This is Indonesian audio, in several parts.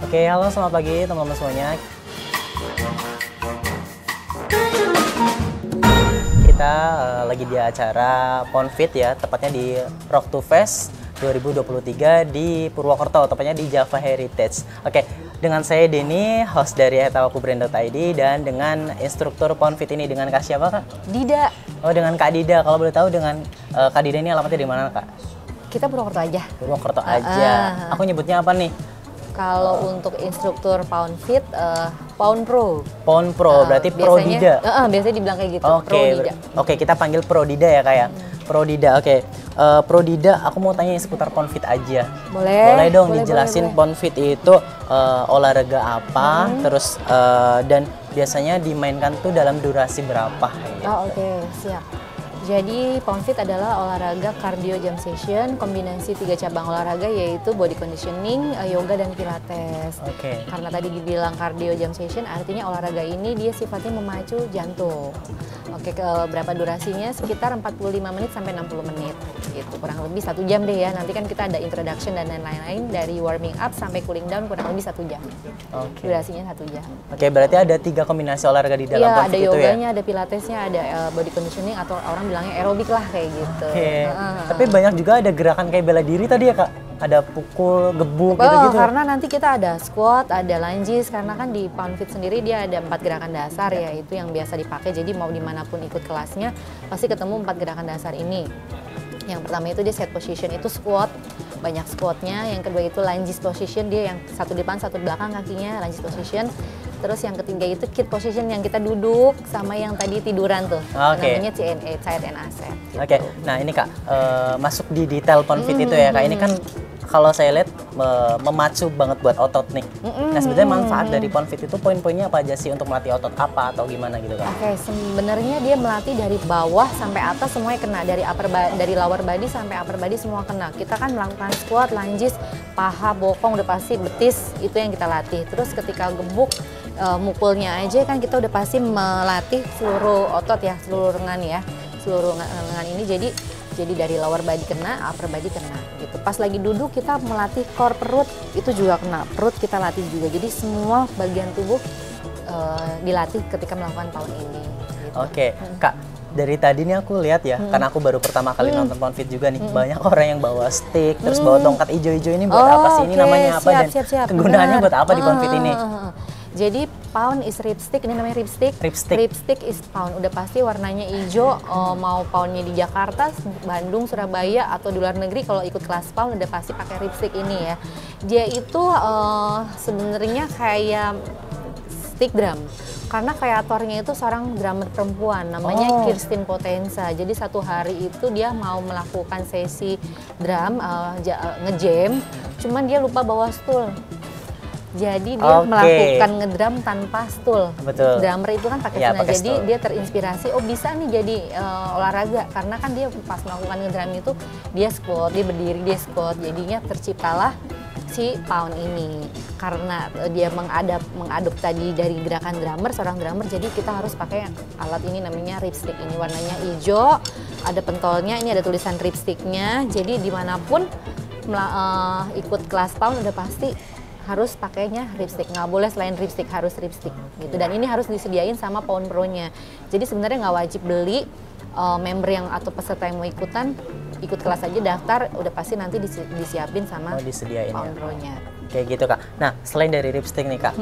Oke, halo selamat pagi teman-teman semuanya. Kita lagi di acara Ponfit ya, tepatnya di Rock to Fest 2023 di Purwokerto, tepatnya di Java Heritage. Oke, dengan saya Denny, host dari etawakubrand.id, dan dengan instruktur Ponfit ini, dengan Kak siapa Kak? Dida. Oh, dengan Kak Dida. Kalau boleh tahu dengan Kak Dida ini alamatnya di mana Kak? Kita Purwokerto aja. Purwokerto aja. Aku nyebutnya apa nih? Kalau untuk instruktur Pound Fit, Pound Pro. Pound Pro, berarti Pro Dida. Biasanya dibilang kayak gitu. Oke, Pro Dida. Oke, kita panggil Pro Dida ya Kak ya. Pro Dida, oke. Pro Dida, aku mau tanya seputar Pound Fit aja. Boleh dong boleh, dijelasin boleh. Pound Fit itu olahraga apa, terus dan biasanya dimainkan tuh dalam durasi berapa? Gitu. Oh, oke, siap. Jadi Pound Fit adalah olahraga cardio jam session, kombinasi 3 cabang olahraga yaitu body conditioning, yoga dan pilates. Oke. Karena tadi dibilang cardio jam session, artinya olahraga ini dia sifatnya memacu jantung. Oke, berapa durasinya? Sekitar 45 menit sampai 60 menit. Gitu, kurang lebih 1 jam deh ya. Nanti kan kita ada introduction dan lain-lain, dari warming up sampai cooling down kurang lebih 1 jam. Oke. Durasinya 1 jam. Oke, berarti ada 3 kombinasi olahraga di dalam Iya, Pound ada Fit itu ya? yoganya, ada pilatesnya, ada body conditioning atau orang bilangnya aerobik lah kayak gitu. Oke. Tapi banyak juga ada gerakan kayak bela diri tadi ya Kak? Ada pukul, gebuk gitu-gitu. Karena nanti kita ada squat, ada lunges, karena kan di Pound Fit sendiri dia ada 4 gerakan dasar ya, itu yang biasa dipakai. Jadi mau dimanapun ikut kelasnya pasti ketemu 4 gerakan dasar ini. Yang pertama itu dia set position, itu squat, banyak squatnya. Yang kedua itu lunges position, dia yang satu depan satu belakang kakinya, lunges position. Terus yang ketiga itu kit position yang kita duduk sama yang tadi tiduran tuh, namanya CNA, Child and Asset. Gitu. Oke, nah ini Kak, masuk di detail Pound Fit itu ya Kak, ini kan kalau saya lihat memacu banget buat otot nih. Nah sebenarnya manfaat dari Pound Fit itu poin-poinnya apa aja sih untuk melatih otot apa atau gimana gitu Kak? Oke, sebenarnya dia melatih dari bawah sampai atas semuanya kena, dari lower body sampai upper body semua kena. Kita kan melakukan squat, lunges, paha, bokong udah pasti, betis itu yang kita latih. Terus ketika gebuk, mukulnya aja kan kita udah pasti melatih seluruh otot ya, seluruh lengan ya, seluruh lengan ini. Jadi dari lower body kena, upper body kena gitu. Pas lagi duduk kita melatih core perut, itu juga kena. Perut kita latih juga. Jadi semua bagian tubuh dilatih ketika melakukan pound ini. Gitu. Oke, Kak. Dari tadi nih aku lihat ya, karena aku baru pertama kali nonton Pound Fit juga nih, banyak orang yang bawa stick, terus bawa tongkat ijo-ijo ini buat apa sih? Ini namanya apa siap. kegunaannya buat apa di Pound Fit ini? Jadi pound is ripstick, ini namanya ripstick. Ripstick is pound, udah pasti warnanya hijau. Mau poundnya di Jakarta, Bandung, Surabaya atau di luar negeri kalau ikut kelas pound udah pasti pakai ripstick ini ya. Dia itu sebenarnya kayak stick drum. Karena kreatornya itu seorang drummer perempuan, namanya Kirsten Potenza. Jadi satu hari itu dia mau melakukan sesi drum, nge-jam, cuman dia lupa bawa stool. Jadi dia melakukan ngedrum tanpa stool. Betul. Drummer itu kan pakai ya, stool. Jadi stool. dia terinspirasi, oh bisa nih jadi olahraga. Karena kan dia pas melakukan ngedrum itu dia squat, dia berdiri, dia squat. Jadinya terciptalah si pound ini. Karena dia mengadop tadi dari gerakan drummer, seorang drummer, jadi kita harus pakai alat ini namanya ripstick. Ini warnanya hijau, ada pentolnya, ini ada tulisan ripsticknya. Jadi dimanapun ikut kelas pound udah pasti harus pakainya ripstick, nggak boleh selain ripstick, harus ripstick gitu. Dan ini harus disediain sama Pound Pro-nya. Jadi sebenarnya nggak wajib beli, member yang atau peserta yang mau ikut kelas aja daftar, udah pasti nanti disiapin sama disediain Pound ya. Pro-nya. Kayak gitu Kak. Nah selain dari ripstick nih Kak,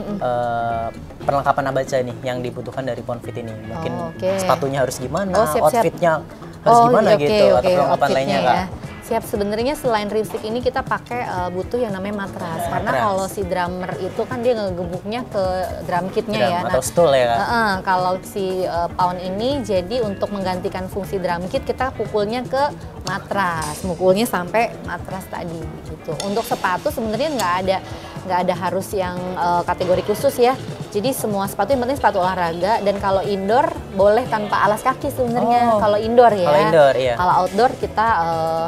perlengkapan apa aja nih yang dibutuhkan dari Pound Fit ini? Mungkin sepatunya harus gimana, outfitnya harus gimana gitu, atau perlengkapan lainnya Kak? Ya. Siap, sebenarnya selain ripstick ini kita pakai butuh yang namanya matras. Karena kalau si drummer itu kan dia ngegebuknya ke drum kitnya ya. Atau stool ya Kak? Kalau si pound ini jadi untuk menggantikan fungsi drum kit kita pukulnya ke matras, mukulnya sampai matras tadi gitu. Untuk sepatu sebenarnya nggak ada harus yang kategori khusus ya. Jadi semua sepatu yang penting sepatu olahraga, dan kalau indoor boleh tanpa alas kaki sebenarnya. Kalau indoor ya. Kalau indoor iya. Kalau outdoor kita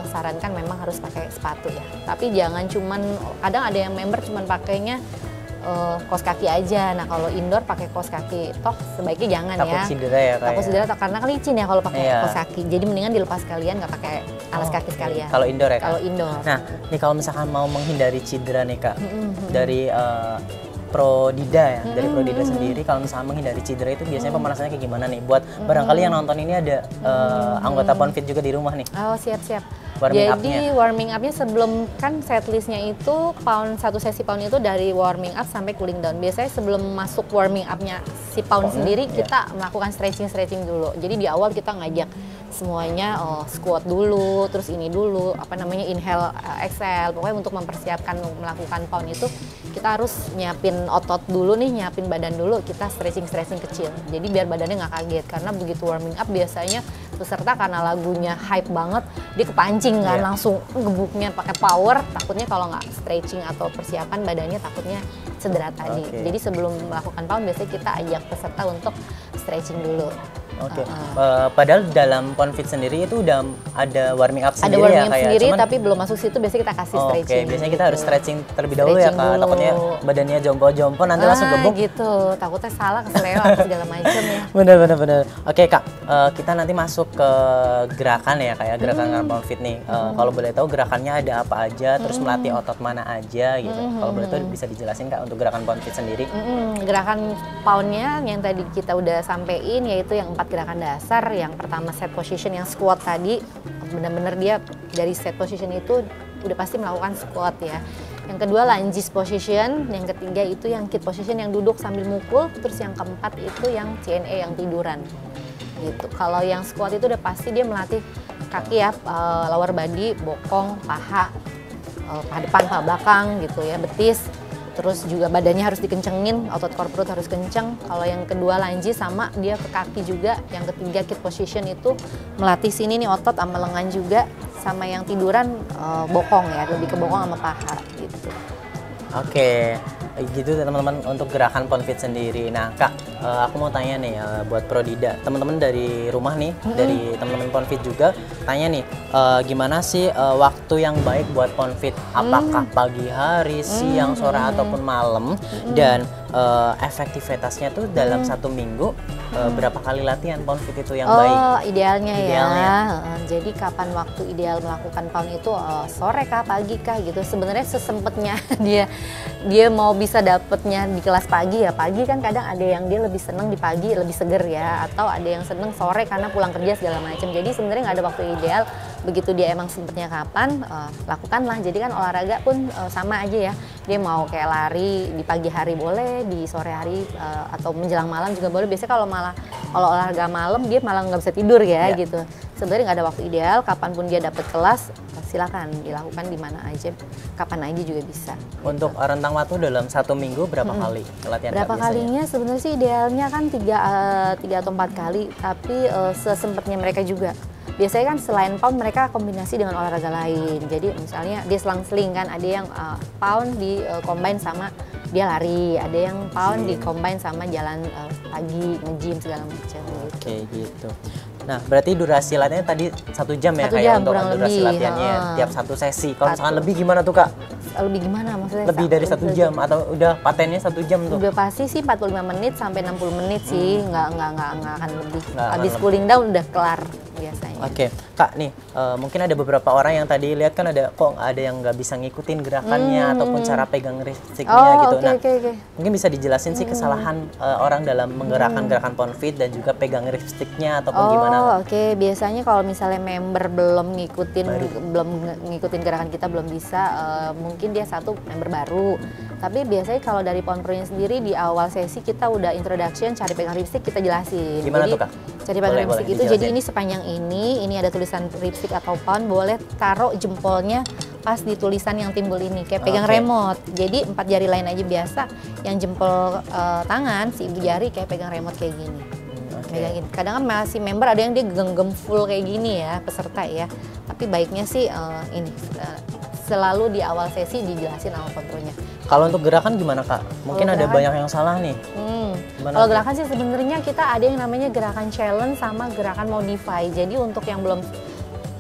sarankan memang harus pakai sepatu ya. Tapi jangan cuman, kadang ada yang member cuman pakainya kaos kaki aja. Nah kalau indoor pakai kaos kaki toh sebaiknya jangan Takut ya. cedera ya Kak Takut ya? cedera karena kan licin ya kalau pakai Iya. kaos kaki. Jadi mendingan dilepas sekalian, nggak pakai alas kaki sekalian. Kalau indoor ya Kak? Kalau indoor. Nah, nih kalau misalkan mau menghindari cedera nih Kak, dari Prodida ya, dari Prodida sendiri kalau misalkan menghindari cedera itu biasanya pemanasannya kayak gimana nih? Buat barangkali yang nonton ini ada anggota Ponfit juga di rumah nih. Oh siap-siap. Warming Jadi up-nya. warming up-nya sebelum kan setlistnya itu satu sesi pound itu dari warming up sampai cooling down. Biasanya sebelum masuk warming up-nya si pound sendiri iya. kita melakukan stretching dulu. Jadi di awal kita ngajak semuanya squat dulu, terus ini dulu, apa namanya inhale, exhale. Pokoknya untuk mempersiapkan melakukan pound itu kita harus nyiapin otot dulu nih, nyiapin badan dulu, kita stretching kecil. Jadi biar badannya nggak kaget karena begitu warming up biasanya peserta karena lagunya hype banget, dia kepancing kan Iya. langsung gebuknya pakai power, takutnya kalau nggak stretching atau persiapan badannya takutnya cedera tadi. Oke. Jadi sebelum melakukan pound biasanya kita ajak peserta untuk stretching dulu. Oke. Padahal dalam Ponfit sendiri itu udah ada warming up Ada sendiri warming ya up Kak ya? sendiri Cuman- tapi belum masuk situ biasanya kita kasih Oke, stretching. biasanya kita gitu. harus stretching terlebih dahulu ya Stretching Kak. dulu. Takutnya badannya jompo-jompo nanti langsung gebuk. gitu, takutnya salah keseleo segala macam ya. Bener. Oke Kak, kita nanti masuk ke gerakan ya Kak ya, gerakan Ponfit nih. Kalau boleh tahu gerakannya ada apa aja, terus melatih otot mana aja gitu. Kalau boleh tahu bisa dijelasin Kak untuk gerakan Ponfit sendiri. Gerakan poundnya yang tadi kita udah sampein yaitu yang 4 gerakan dasar. Yang pertama set position yang squat tadi, benar-benar dia dari set position itu udah pasti melakukan squat ya. Yang kedua lunges position, yang ketiga itu yang kit position yang duduk sambil mukul, terus yang keempat itu yang CNE yang tiduran. Gitu. Kalau yang squat itu udah pasti dia melatih kaki ya, lower body, bokong, paha, paha depan, paha belakang gitu ya, betis. Terus juga badannya harus dikencengin, otot core perut harus kenceng. Kalau yang kedua lunge sama dia ke kaki juga. Yang ketiga kit position itu melatih sini nih otot sama lengan juga. Sama yang tiduran bokong ya, lebih ke bokong sama paha gitu. Oke, gitu teman-teman untuk gerakan Ponfit sendiri. Nah Kak, aku mau tanya nih buat Prodida, teman-teman dari rumah nih, dari teman-teman Ponfit juga, tanya nih, gimana sih waktu yang baik buat Ponfit? Apakah pagi hari, siang, sore ataupun malam? Dan efektivitasnya tuh dalam satu minggu berapa kali latihan Ponfit itu yang baik? Oh, idealnya Idealnya. ya. Jadi kapan waktu ideal melakukan pound itu sore kah, pagi kah gitu. Sebenarnya sesempetnya dia mau bisa dapetnya di kelas pagi ya. Pagi kan kadang ada yang dia lebih seneng di pagi, lebih seger ya. Atau ada yang seneng sore karena pulang kerja segala macam. Jadi sebenarnya nggak ada waktu ideal. Begitu dia emang sempetnya kapan, lakukanlah. Jadi kan olahraga pun sama aja ya. Dia mau kayak lari di pagi hari boleh, di sore hari atau menjelang malam juga boleh. Biasanya kalau olahraga malam dia malah nggak bisa tidur ya Iya. gitu. Sebenarnya nggak ada waktu ideal, kapanpun dia dapat kelas silakan dilakukan di mana aja, kapan aja juga bisa. Untuk rentang waktu dalam satu minggu berapa kali latihan Kak, Berapa biasanya? kalinya sebenarnya sih idealnya kan 3 atau 4 kali, tapi sesempatnya mereka juga. Biasanya kan selain pound mereka kombinasi dengan olahraga lain. Jadi misalnya dia selang-seling kan, ada yang pound di combine sama dia lari, ada yang pound di combine sama jalan pagi, nge-gym segala macam gitu. Oke gitu. Nah berarti durasi latihannya tadi 1 jam ya 1 Kak ya jam, untuk kurang durasi lebih, latihannya tiap satu sesi. Kalau misalkan Satu. lebih gimana tuh Kak? Lebih gimana maksudnya? Lebih dari 1 jam atau udah patennya 1 jam tuh? Udah pasti sih 45 menit sampai 60 menit sih, nggak akan lebih. Nggak akan Habis lebih. cooling down udah kelar biasanya. Oke, Kak nih mungkin ada beberapa orang yang tadi lihat kan ada kok ada yang nggak bisa ngikutin gerakannya ataupun cara pegang wristiknya Oh, gitu. oke, Nah, oke. mungkin bisa dijelasin sih kesalahan orang dalam menggerakkan gerakan Ponfit dan juga pegang wristiknya ataupun gimana? Oh, oke. Biasanya kalau misalnya member belum ngikutin gerakan kita belum bisa, mungkin dia satu member baru. Tapi biasanya kalau dari Pound Pro-nya sendiri di awal sesi kita udah introduction, cari pegang ripstick kita jelasin. Gimana Jadi, tuh, Kak? Cari pegang Boleh, ripstick boleh itu jadi dijelasin. ini sepanjang ini ada tulisan ripstick atau pound, boleh taruh jempolnya pas di tulisan yang timbul ini kayak pegang Oke. remote. Jadi 4 jari lain aja biasa, yang jempol tangan si ibu jari kayak pegang remote kayak gini. Oke. Megangin. Kadang kan masih member ada yang dia genggam full kayak gini ya peserta ya. Tapi baiknya sih selalu di awal sesi dijelasin sama kontrolnya. Kalau untuk gerakan gimana Kak? Mungkin Kalau ada gerakan- banyak yang salah nih. Gimana Kalau tuh? gerakan sih sebenarnya kita ada yang namanya gerakan challenge sama gerakan modify. Jadi untuk yang belum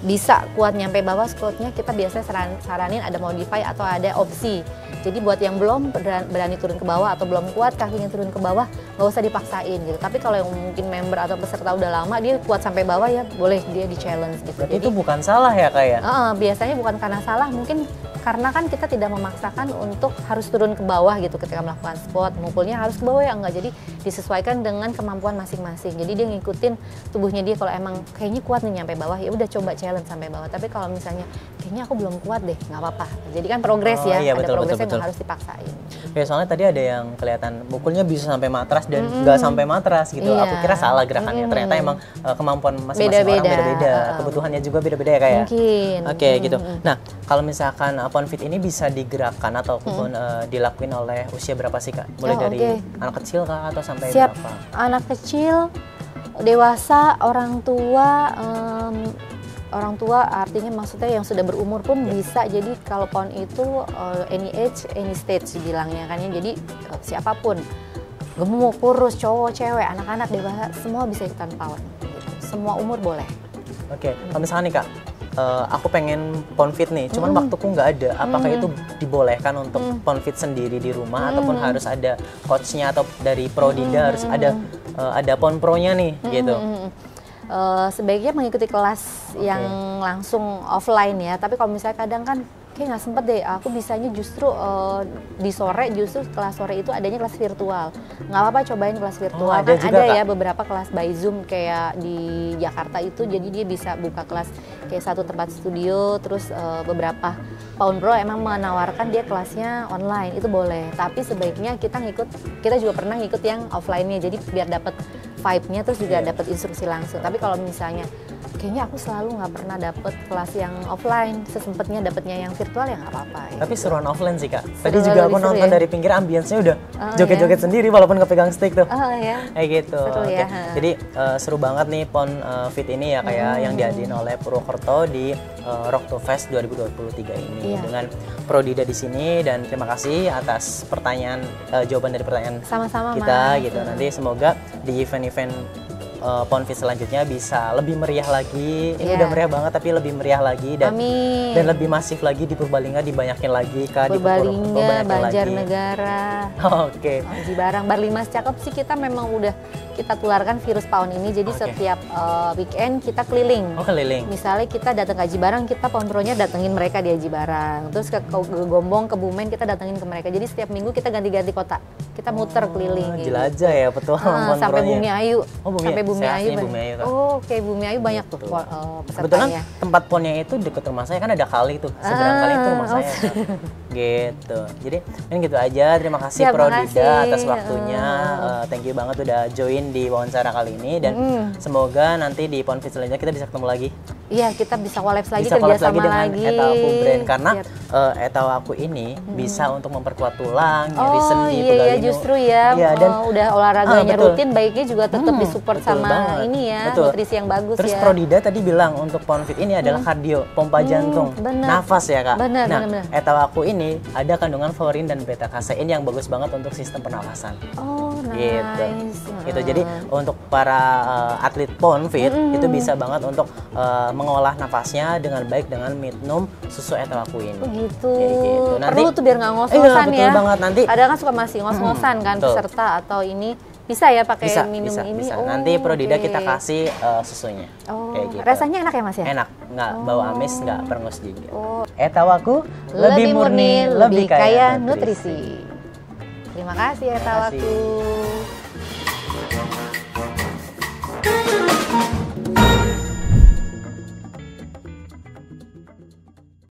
bisa kuat nyampe bawah squatnya, kita biasanya saranin ada modify atau ada opsi. Jadi buat yang belum berani turun ke bawah atau belum kuat kakinya turun ke bawah, nggak usah dipaksain gitu. Tapi kalau yang mungkin member atau peserta udah lama, dia kuat sampai bawah ya boleh dia di challenge gitu. Jadi, itu bukan salah ya Kak ya? Biasanya bukan karena salah, mungkin karena kan kita tidak memaksakan untuk harus turun ke bawah gitu ketika melakukan squat, mukulnya harus ke bawah ya enggak. Jadi disesuaikan dengan kemampuan masing-masing. Jadi dia ngikutin tubuhnya dia, kalau emang kayaknya kuat nih nyampe bawah ya udah coba challenge sampai bawah. Tapi kalau misalnya kayaknya aku belum kuat deh, nggak apa-apa. Jadi kan progres ya, iya, ada betul, progresnya betul. nggak harus dipaksain. Ya soalnya tadi ada yang kelihatan mukulnya bisa sampai matras dan nggak sampai matras gitu. Iya. Aku kira salah gerakannya. Ternyata emang kemampuan masing-masing orang beda-beda. Kebutuhannya juga beda-beda ya Kak ya? Mungkin. Oke, gitu. Nah, kalau misalkan PONFit ini bisa digerakkan ataupun dilakuin oleh usia berapa sih Kak? Mulai dari anak kecil Kak atau sampai Siap. berapa? Anak kecil, dewasa, orang tua. Orang tua artinya maksudnya yang sudah berumur pun bisa. Jadi kalau PON itu any age, any stage bilangnya kan ya. Jadi siapapun, gemuk, kurus, cowok, cewek, anak-anak, dewasa, semua bisa ikutan PON. Gitu. Semua umur boleh. Oke, kalau misalnya nih Kak, aku pengen PONFit nih, cuman waktuku nggak ada. Apakah itu dibolehkan untuk PONFit sendiri di rumah ataupun harus ada coachnya atau dari Prodida harus ada PON Pro-nya nih gitu? Sebaiknya mengikuti kelas yang langsung offline ya. Tapi kalau misalnya kadang kan kayak nggak sempet deh, aku bisanya justru di sore, justru kelas sore itu adanya kelas virtual. Nggak apa-apa cobain kelas virtual. ada Kan juga, ada Kak? ya beberapa kelas by Zoom kayak di Jakarta itu, jadi dia bisa buka kelas kayak satu tempat studio, terus beberapa PON Pro emang menawarkan dia kelasnya online, itu boleh. Tapi sebaiknya kita juga pernah ngikut yang offline-nya, jadi biar dapat vibe-nya, terus juga dapat instruksi langsung. Tapi kalau misalnya kayaknya aku selalu nggak pernah dapet kelas yang offline, sesempatnya dapetnya yang virtual ya nggak apa-apa. Ya. Tapi seruan offline sih Kak. Tadi Seru, juga aku lebih seru nonton ya? dari pinggir, ambience-nya udah joget-joget sendiri walaupun nggak pegang stick tuh. Oh ya. Kayak gitu. Seru Oke. ya. Jadi seru banget nih PONFit ini ya kayak yang diadain oleh Purwokerto di Rock to Fest 2023 ini dengan Prodida di sini. Dan terima kasih atas jawaban dari pertanyaan Sama-sama kita Mas. gitu. Nanti semoga di event-event PONFit selanjutnya bisa lebih meriah lagi. Ini udah meriah banget tapi lebih meriah lagi dan lebih masif lagi di Purbalingga, dibanyakin lagi Kak, di Purbalingga, Banjarnegara. Oke. Aji Barang, Barlimas Cakep sih kita memang udah kita tularkan virus PON ini. Jadi setiap weekend kita keliling. Oh, keliling. Misalnya kita datang ke Aji Barang, kita PON Pro-nya datengin mereka di Aji Barang. Terus ke Gombong, ke Bumen kita datengin ke mereka. Jadi setiap minggu kita ganti-ganti kota. Kita muter keliling. Jelajah ya petualang PON sampai Pro-nya. Bumi Ayu. Oh, sampai Bumi Saya Ayu. asli Bumi Ayu, Kak. Oh, oke, Bumi Ayu banyak tuh Kebetulan pesertanya. tempat ponnya itu deket rumah saya, kan ada kali tuh. Seberang kali itu rumah saya. Kak. Gitu. Jadi ini gitu aja. Terima kasih Siap, Prodida makasih. atas waktunya. Thank you banget udah join di wawancara kali ini dan semoga nanti di PONFit selanjutnya kita bisa ketemu lagi. Iya, kita bisa collabs lagi, Bisa collab kerjasama dengan lagi. Etawaku Brand karena Siap. Etawaku ini bisa untuk memperkuat tulang, nyeri Oh sendi, iya, pegal iya linu. justru ya, Iya, dan udah olahraganya betul. rutin, baiknya juga tetap disupport Betul sama banget. ini ya, Betul. nutrisi yang bagus. Terus ya. Prodida tadi bilang untuk PONFit ini adalah kardio, pompa jantung, bener. nafas ya Kak. Bener, nah, bener. Etawaku ini ada kandungan fluorin dan beta kasein yang bagus banget untuk sistem pernafasan. Oh Gitu. nice. Gitu. Jadi untuk para atlet PONFit itu bisa banget untuk mengolah nafasnya dengan baik dengan minum susu Etawaku ini. Oh gitu. Kayak gitu. Perlu tuh biar nggak ngos-ngosan betul ya. banget nanti. Kadang kan suka masih ngos-ngosan kan betul. peserta atau ini. Bisa ya pakai Bisa, minum bisa, ini. bisa. Oh, Nanti Prodida oke. kita kasih susunya. Oh, Kayak gitu. rasanya enak ya Mas ya? Enak, nggak bau amis, nggak perengus juga. Oh. Etawaku Lebih murni, lebih kaya nutrisi. Terima kasih ya Terima kasih. Etawaku.